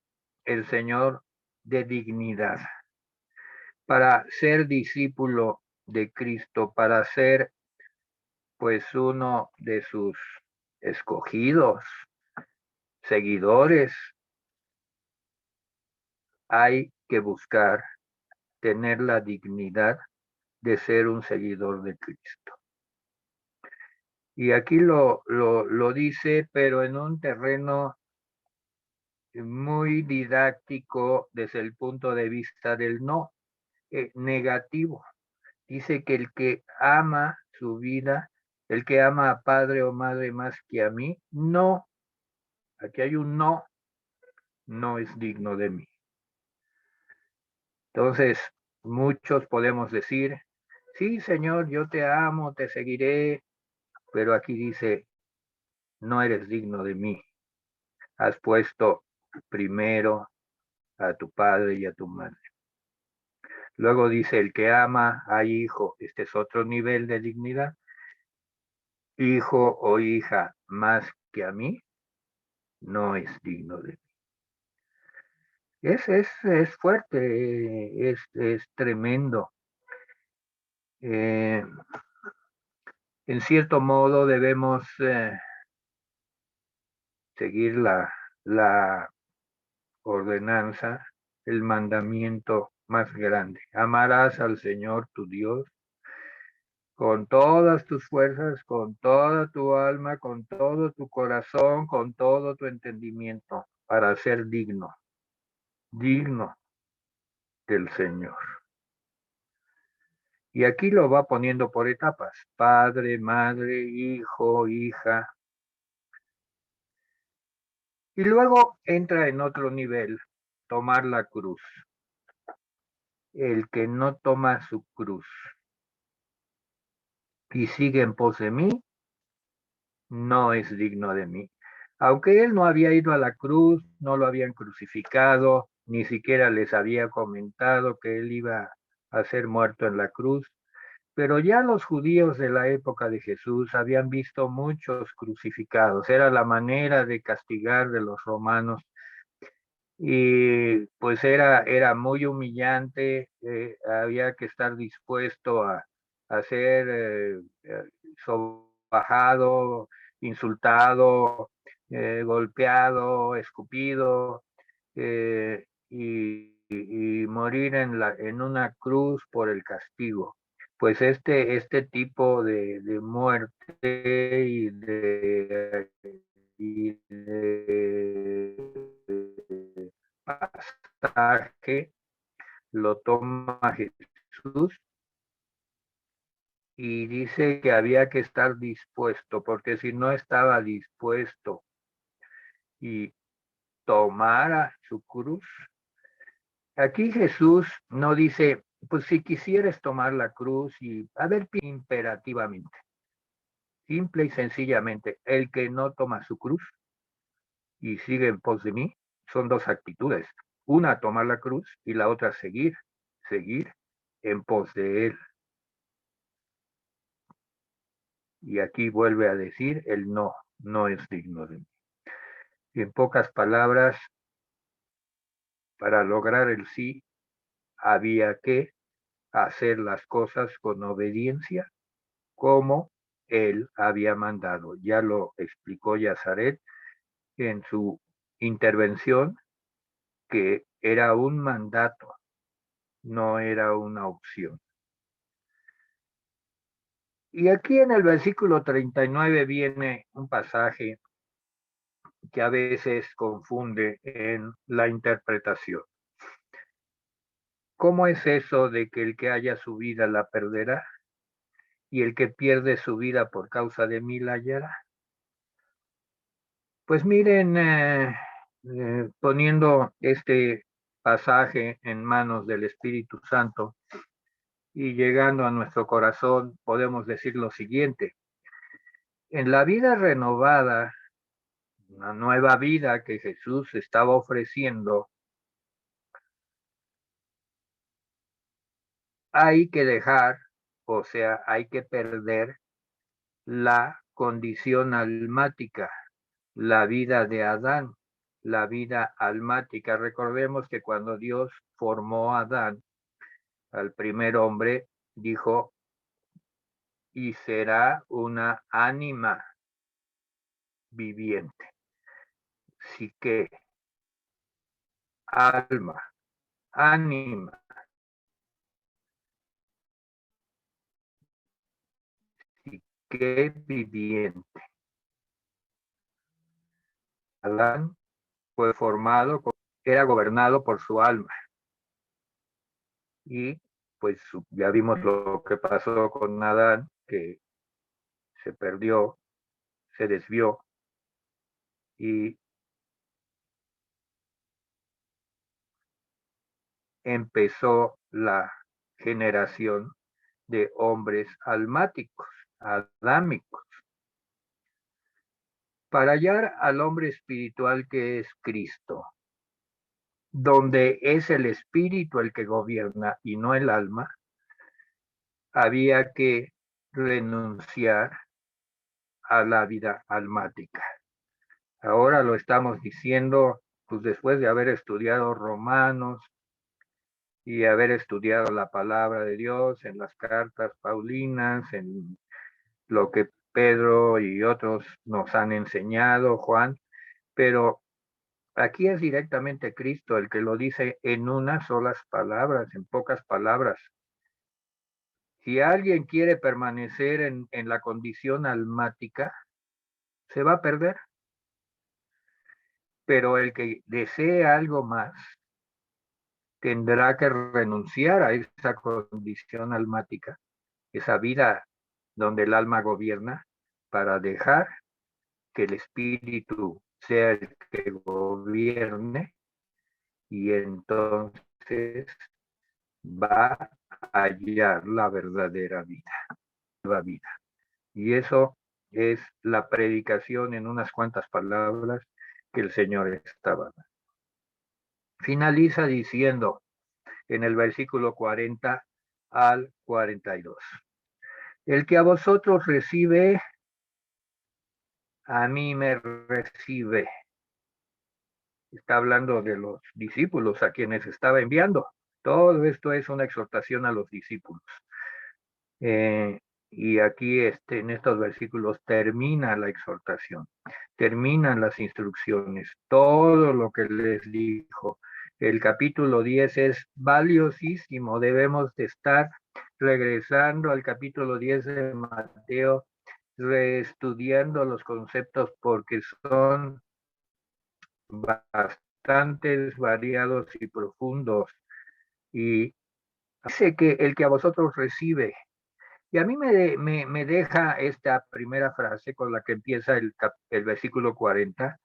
el Señor de dignidad. Para ser discípulo de Cristo, para ser pues uno de sus escogidos, seguidores, hay que buscar tener la dignidad de ser un seguidor de Cristo. Y aquí lo dice, pero en un terreno muy didáctico desde el punto de vista del no negativo. Dice que el que ama su vida, el que ama a padre o madre más que a mí, no, aquí hay un no es digno de mí. Entonces, muchos podemos decir, sí, Señor, yo te amo, te seguiré, pero aquí dice, no eres digno de mí. Has puesto primero a tu padre y a tu madre. Luego dice, el que ama a hijo, este es otro nivel de dignidad. Hijo o hija más que a mí, no es digno de mí. Es fuerte, es tremendo. En cierto modo debemos seguir la ordenanza, el mandamiento más grande. Amarás al Señor tu Dios con todas tus fuerzas, con toda tu alma, con todo tu corazón, con todo tu entendimiento, para ser digno del Señor. Y aquí lo va poniendo por etapas: padre, madre, hijo, hija. Y luego entra en otro nivel, tomar la cruz. El que no toma su cruz y sigue en pos de mí, no es digno de mí. Aunque él no había ido a la cruz, no lo habían crucificado, ni siquiera les había comentado que él iba a ser muerto en la cruz, Pero ya los judíos de la época de Jesús habían visto muchos crucificados. Era la manera de castigar de los romanos. Y pues era muy humillante. Había que estar dispuesto a ser sobajado, insultado, golpeado, escupido, y morir en una cruz por el castigo. Pues este tipo de muerte y de pasaje lo toma Jesús y dice que había que estar dispuesto, porque si no estaba dispuesto y tomara su cruz, aquí Jesús no dice, pues si quisieras tomar la cruz y, a ver, imperativamente, simple y sencillamente, el que no toma su cruz y sigue en pos de mí, son dos actitudes. Una, tomar la cruz, y la otra, seguir en pos de él. Y aquí vuelve a decir, el no es digno de mí. Y en pocas palabras, para lograr el sí, había que hacer las cosas con obediencia, como él había mandado. Ya lo explicó Yazaret en su intervención, que era un mandato, no era una opción. Y aquí en el versículo 39 viene un pasaje que a veces confunde en la interpretación. ¿Cómo es eso de que el que haya su vida la perderá y el que pierde su vida por causa de mí la hallará? Pues miren, poniendo este pasaje en manos del Espíritu Santo y llegando a nuestro corazón, podemos decir lo siguiente. En la vida renovada, una nueva vida que Jesús estaba ofreciendo, hay que dejar, o sea, hay que perder la condición almática, la vida de Adán, la vida almática. Recordemos que cuando Dios formó a Adán, al primer hombre, dijo, y será una ánima viviente. Así que alma, ánima, sí que viviente. Adán fue formado, era gobernado por su alma. Y pues ya vimos lo que pasó con Adán, que se perdió, se desvió y empezó la generación de hombres almáticos, adámicos, para hallar al hombre espiritual que es Cristo, donde es el espíritu el que gobierna y no el alma. Había que renunciar a la vida almática. Ahora lo estamos diciendo, pues después de haber estudiado Romanos y haber estudiado la palabra de Dios en las cartas paulinas, en lo que Pedro y otros nos han enseñado, Juan, pero aquí es directamente Cristo el que lo dice en unas solas palabras, en pocas palabras. Si alguien quiere permanecer en la condición almática, se va a perder. Pero el que desee algo más, tendrá que renunciar a esa condición almática, esa vida donde el alma gobierna, para dejar que el espíritu sea el que gobierne, y entonces va a hallar la verdadera vida, nueva vida. Y eso es la predicación en unas cuantas palabras que el Señor estaba dando. Finaliza diciendo en el versículo 40 al 42. El que a vosotros recibe, a mí me recibe. Está hablando de los discípulos a quienes estaba enviando. Todo esto es una exhortación a los discípulos. Y aquí en estos versículos termina la exhortación, terminan las instrucciones, todo lo que les dijo. El capítulo 10 es valiosísimo, debemos de estar regresando al capítulo 10 de Mateo, reestudiando los conceptos porque son bastante variados y profundos. Y dice que el que a vosotros recibe, y a mí me deja esta primera frase con la que empieza el versículo 40,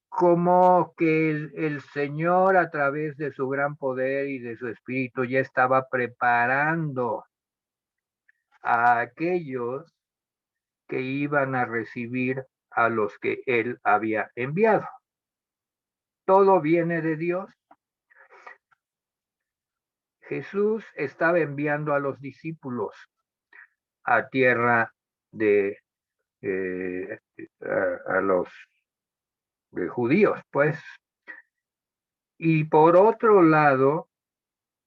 como que el Señor a través de su gran poder y de su espíritu ya estaba preparando a aquellos que iban a recibir a los que Él había enviado. Todo viene de Dios. Jesús estaba enviando a los discípulos a tierra de a los judíos, pues. Y por otro lado,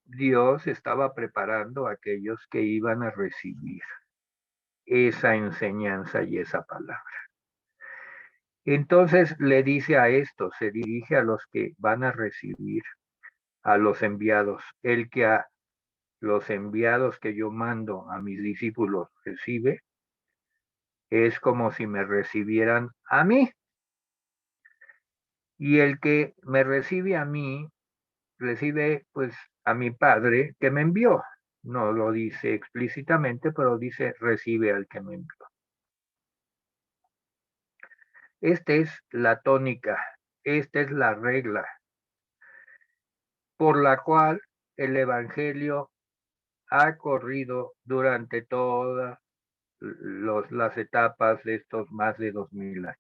Dios estaba preparando a aquellos que iban a recibir esa enseñanza y esa palabra. Entonces le dice a estos, se dirige a los que van a recibir, a los enviados, el que a los enviados que yo mando a mis discípulos recibe, es como si me recibieran a mí. Y el que me recibe a mí, recibe pues a mi Padre que me envió. No lo dice explícitamente, pero dice recibe al que me envió. Esta es la tónica, esta es la regla por la cual el Evangelio ha corrido durante todas las etapas de estos más de 2000 años.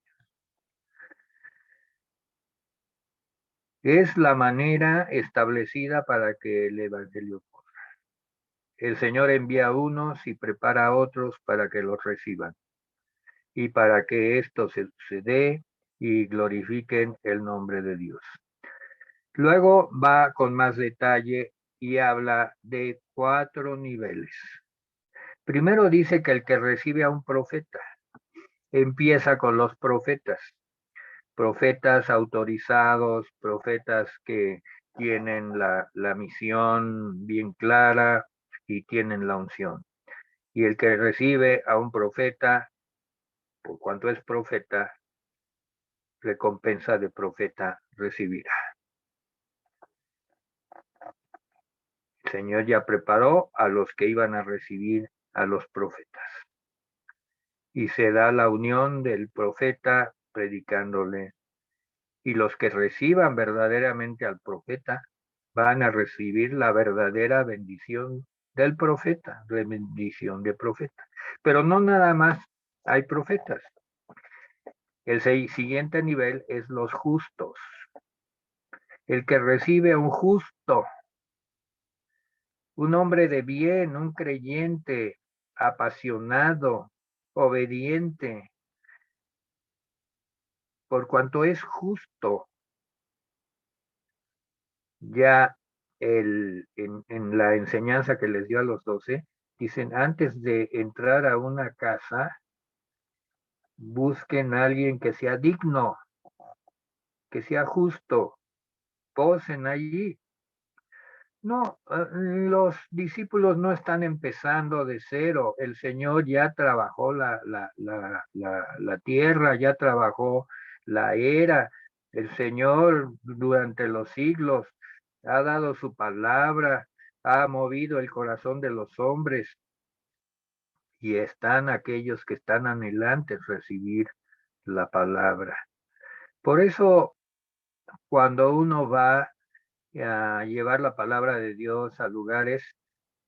Es la manera establecida para que el Evangelio corra. El Señor envía a unos y prepara a otros para que los reciban y para que esto se dé y glorifiquen el nombre de Dios. Luego va con más detalle y habla de 4 niveles. Primero dice que el que recibe a un profeta, empieza con los profetas autorizados, profetas que tienen la misión bien clara y tienen la unción. Y el que recibe a un profeta, por cuanto es profeta, recompensa de profeta recibirá. El Señor ya preparó a los que iban a recibir a los profetas. Y se da la unión del profeta predicándole. Y los que reciban verdaderamente al profeta van a recibir la verdadera bendición del profeta, la bendición de profeta. Pero no nada más hay profetas. El siguiente nivel es los justos. El que recibe a un justo, un hombre de bien, un creyente, apasionado, obediente, por cuanto es justo, ya en la enseñanza que les dio a los 12, dicen, antes de entrar a una casa, busquen a alguien que sea digno, que sea justo, posen allí. No, los discípulos no están empezando de cero. El Señor ya trabajó la tierra, ya trabajó la era. El Señor durante los siglos ha dado su palabra, ha movido el corazón de los hombres y están aquellos que están anhelantes recibir la palabra. Por eso, cuando uno va a llevar la palabra de Dios a lugares,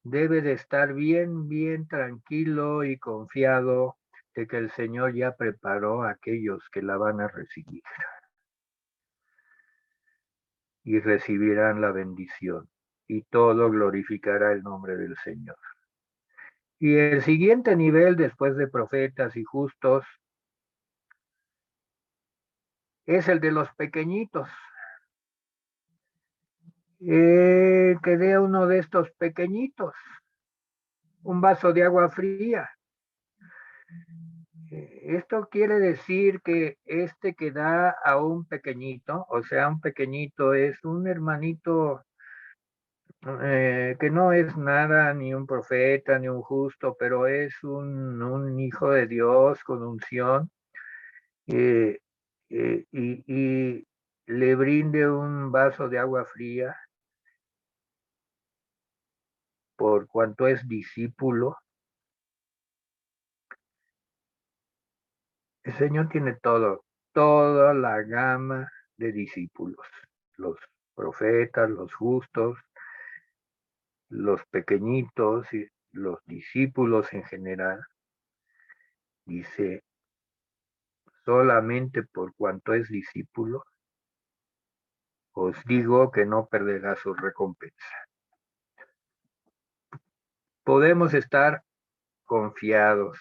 debe de estar bien tranquilo y confiado de que el Señor ya preparó a aquellos que la van a recibir y recibirán la bendición y todo glorificará el nombre del Señor. Y el siguiente nivel después de profetas y justos es el de los pequeñitos. Que dé a uno de estos pequeñitos un vaso de agua fría. Esto quiere decir que este que da a un pequeñito, o sea, un pequeñito es un hermanito que no es nada, ni un profeta, ni un justo, pero es un hijo de Dios con unción, y le brinde un vaso de agua fría por cuanto es discípulo. El Señor tiene toda la gama de discípulos, los profetas, los justos, los pequeñitos y los discípulos en general. Dice, solamente por cuanto es discípulo, os digo que no perderá su recompensa. Podemos estar confiados,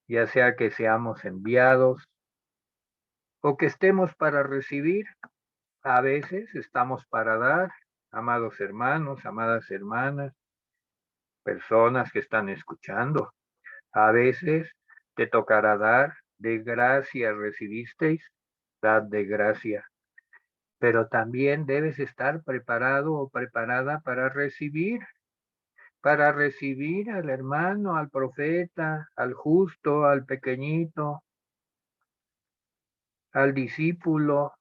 ya sea que seamos enviados o que estemos para recibir. A veces estamos para dar, amados hermanos, amadas hermanas, personas que están escuchando. A veces te tocará dar, de gracia recibisteis, dad de gracia. Pero también debes estar preparado o preparada para recibir al hermano, al profeta, al justo, al pequeñito, al discípulo.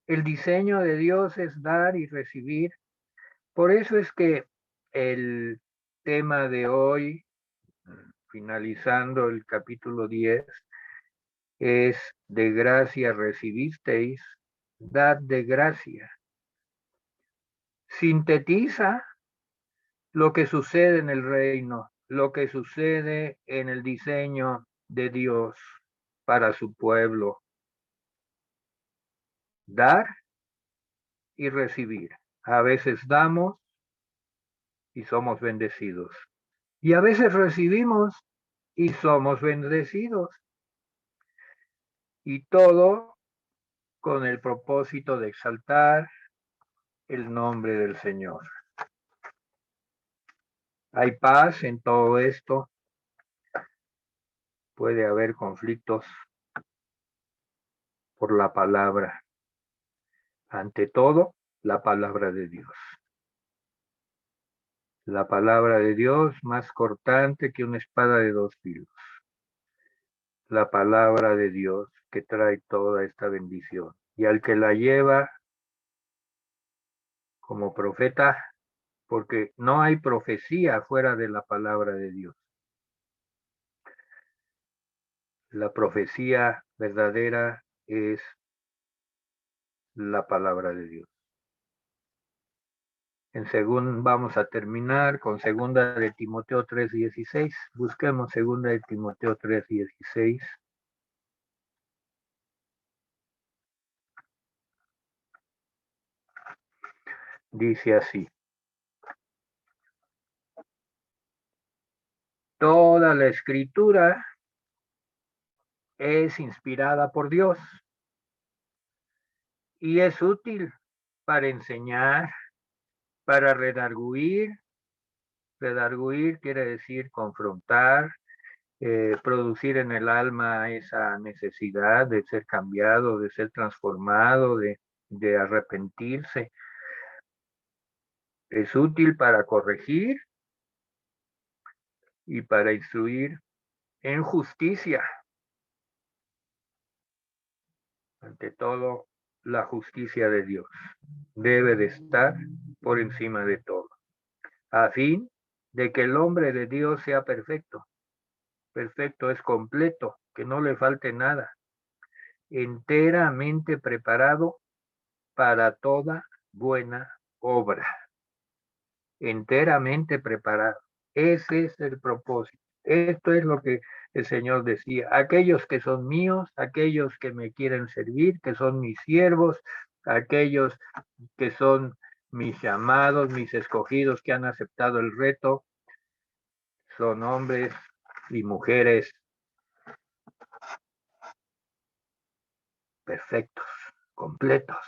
El diseño de Dios es dar y recibir. Por eso es que el tema de hoy, finalizando el capítulo 10, es de gracia recibisteis, dad de gracia. Sintetiza lo que sucede en el reino, lo que sucede en el diseño de Dios para su pueblo. Dar y recibir. A veces damos y somos bendecidos. Y a veces recibimos y somos bendecidos. Y todo con el propósito de exaltar el nombre del Señor. Hay paz en todo esto. Puede haber conflictos por la palabra. Ante todo, la palabra de Dios. La palabra de Dios más cortante que una espada de dos filos. La palabra de Dios que trae toda esta bendición. Y al que la lleva como profeta, porque no hay profecía fuera de la palabra de Dios. La profecía verdadera es la palabra de Dios. Vamos a terminar con segunda de Timoteo 3:16. Busquemos segunda de Timoteo 3:16. Dice así: toda la escritura es inspirada por Dios y es útil para enseñar, para redarguir. Redarguir quiere decir confrontar, producir en el alma esa necesidad de ser cambiado, de ser transformado, de arrepentirse. Es útil para corregir y para instruir en justicia. Ante todo, la justicia de Dios debe de estar por encima de todo, a fin de que el hombre de Dios sea perfecto. Perfecto es completo, que no le falte nada, enteramente preparado para toda buena obra. Enteramente preparado. Ese es el propósito. Esto es lo que el Señor decía. Aquellos que son míos, aquellos que me quieren servir, que son mis siervos, aquellos que son mis llamados, mis escogidos, que han aceptado el reto, son hombres y mujeres perfectos, completos,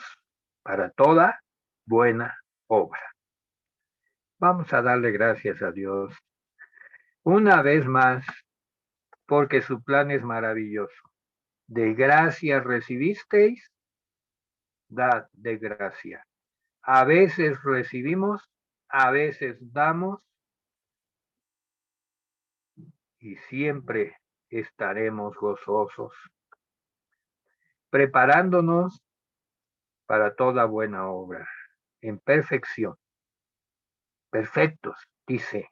para toda buena obra. Vamos a darle gracias a Dios una vez más, porque su plan es maravilloso. De gracia recibisteis, dad de gracia. A veces recibimos, a veces damos, y siempre estaremos gozosos, preparándonos para toda buena obra, en perfección. Perfectos, dice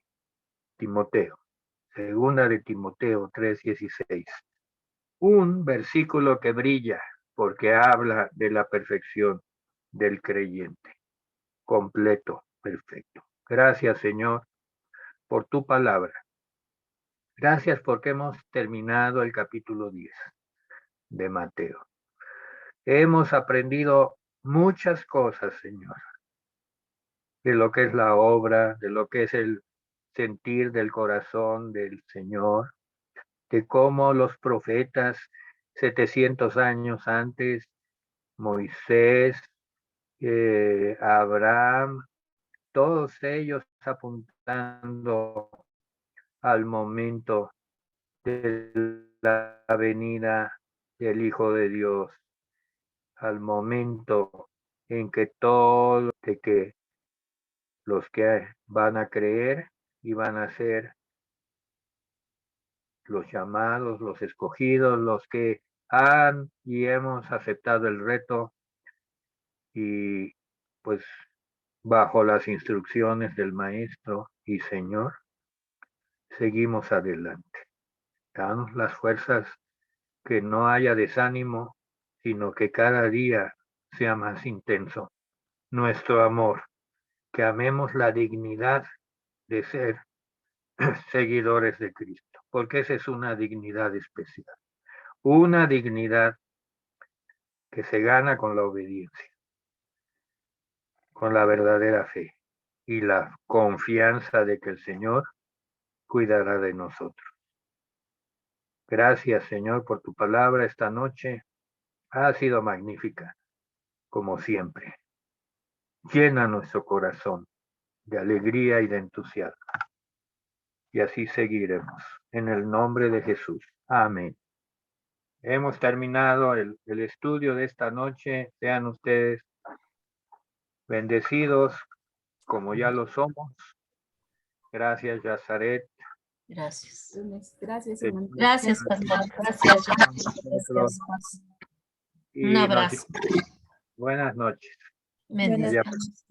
Timoteo, segunda de Timoteo 3:16. Un versículo que brilla porque habla de la perfección del creyente, completo, perfecto. Gracias, Señor, por tu palabra. Gracias porque hemos terminado el capítulo 10 de Mateo. Hemos aprendido muchas cosas, Señor, de lo que es la obra, de lo que es el sentir del corazón del Señor, de cómo los profetas 700 años antes, Moisés, Abraham, todos ellos apuntando al momento de la venida del Hijo de Dios, al momento en que de que los que van a creer y van a ser los llamados, los escogidos, los que han y hemos aceptado el reto y pues bajo las instrucciones del Maestro y Señor, seguimos adelante. Danos las fuerzas, que no haya desánimo, sino que cada día sea más intenso nuestro amor, que amemos la dignidad de ser seguidores de Cristo, porque esa es una dignidad especial, una dignidad que se gana con la obediencia, con la verdadera fe y la confianza de que el Señor cuidará de nosotros. Gracias, Señor, por tu palabra esta noche. Ha sido magnífica, como siempre. Llena nuestro corazón de alegría y de entusiasmo. Y así seguiremos. En el nombre de Jesús. Amén. Hemos terminado el estudio de esta noche. Sean ustedes bendecidos como ya lo somos. Gracias, Yazaret. Gracias. Gracias, hermano. Gracias, pastor. Gracias. Gracias. Un Y abrazo. buenas noches. Bendiciones. Buenas noches.